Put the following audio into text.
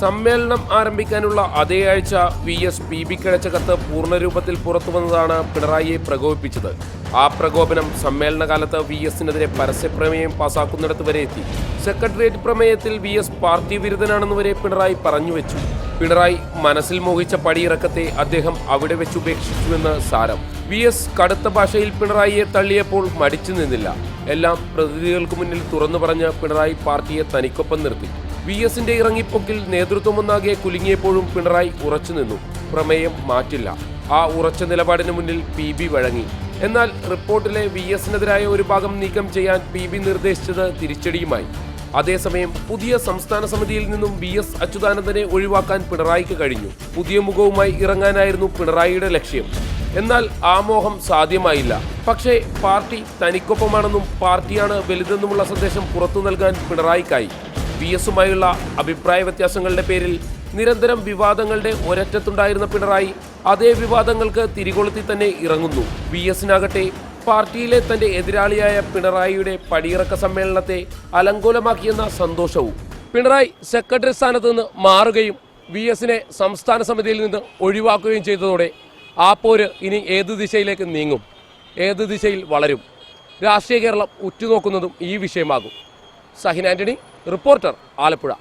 സമ്മേളനം ആരംഭിക്കാനുള്ള അതേ ആഴ്ച വി.എസ്. പി.ബിക്കയച്ച കത്ത് പൂർണ്ണരൂപത്തിൽ പുറത്തുവന്നതാണ് പിണറായിയെ പ്രകോപിപ്പിച്ചത്. ആ പ്രകോപനം സമ്മേളനകാലത്ത് വി.എസിനെതിരെ പരസ്യപ്രമേയം പാസാക്കുന്നിടത്ത് വരെ എത്തി. സെക്രട്ടേറിയറ്റ് പ്രമേയത്തിൽ വി.എസ്. പാർട്ടി വിരുദ്ധനാണെന്ന് വരെ പിണറായി പറഞ്ഞുവെച്ചു. പിണറായി മനസ്സിൽ മോഹിച്ച പടിയിറക്കത്തെ അദ്ദേഹം അവിടെ വെച്ച് ഉപേക്ഷിച്ചുവെന്ന് സാരം. വി.എസ്. കടുത്ത ഭാഷയിൽ പിണറായിയെ തള്ളിയപ്പോൾ മടിച്ചു നിന്നില്ല. എല്ലാം പ്രതിനിധികൾക്ക് മുന്നിൽ തുറന്നു പറഞ്ഞ് പിണറായി പാർട്ടിയെ തനിക്കൊപ്പം നിർത്തി. വി.എസിന്റെ ഇറങ്ങിപ്പോക്കിൽ നേതൃത്വമൊന്നാകെ കുലുങ്ങിയപ്പോഴും പിണറായി ഉറച്ചുനിന്നു. പ്രമേയം മാറ്റില്ല. ആ ഉറച്ച നിലപാടിന് മുന്നിൽ പി.ബി. വഴങ്ങി. എന്നാൽ റിപ്പോർട്ടിലെ വി.എസിനെതിരായ ഒരു ഭാഗം നീക്കം ചെയ്യാൻ പി.ബി. നിർദ്ദേശിച്ചത് തിരിച്ചടിയുമായി. അതേസമയം പുതിയ സംസ്ഥാന സമിതിയിൽ നിന്നും വി.എസ്. അച്യുതാനന്ദനെ ഒഴിവാക്കാൻ പിണറായിക്ക് കഴിഞ്ഞു. പുതിയ മുഖവുമായി ഇറങ്ങാനായിരുന്നു പിണറായിയുടെ ലക്ഷ്യം. എന്നാൽ ആ മോഹം സാധ്യമായില്ല. പക്ഷേ പാർട്ടി തനിക്കൊപ്പമാണെന്നും പാർട്ടിയാണ് വലുതെന്നുമുള്ള സന്ദേശം പുറത്തു നൽകാൻ പിണറായിക്കായി. വി.എസുമായുള്ള അഭിപ്രായ വ്യത്യാസങ്ങളുടെ പേരിൽ നിരന്തരം വിവാദങ്ങളുടെ ഒരറ്റത്തുണ്ടായിരുന്ന പിണറായി അതേ വിവാദങ്ങൾക്ക് തിരികൊളുത്തി തന്നെ ഇറങ്ങുന്നു. വി.എസിനാകട്ടെ പാർട്ടിയിലെ തന്റെ എതിരാളിയായ പിണറായിയുടെ പടിയിറക്ക സമ്മേളനത്തെ അലങ്കോലമാക്കിയെന്ന സന്തോഷവും. പിണറായി സെക്രട്ടറി സ്ഥാനത്ത് നിന്ന് മാറുകയും വി.എസിനെ സംസ്ഥാന സമിതിയിൽ നിന്ന് ഒഴിവാക്കുകയും ചെയ്തതോടെ ആ പോര് ഇനി ഏത് ദിശയിലേക്ക് നീങ്ങും, ഏത് ദിശയിൽ വളരും? രാഷ്ട്രീയ കേരളം ഉറ്റുനോക്കുന്നതും ഈ വിഷയമാകും. സഹിൻ ആന്റണി, റിപ്പോർട്ടർ, ആലപ്പുഴ.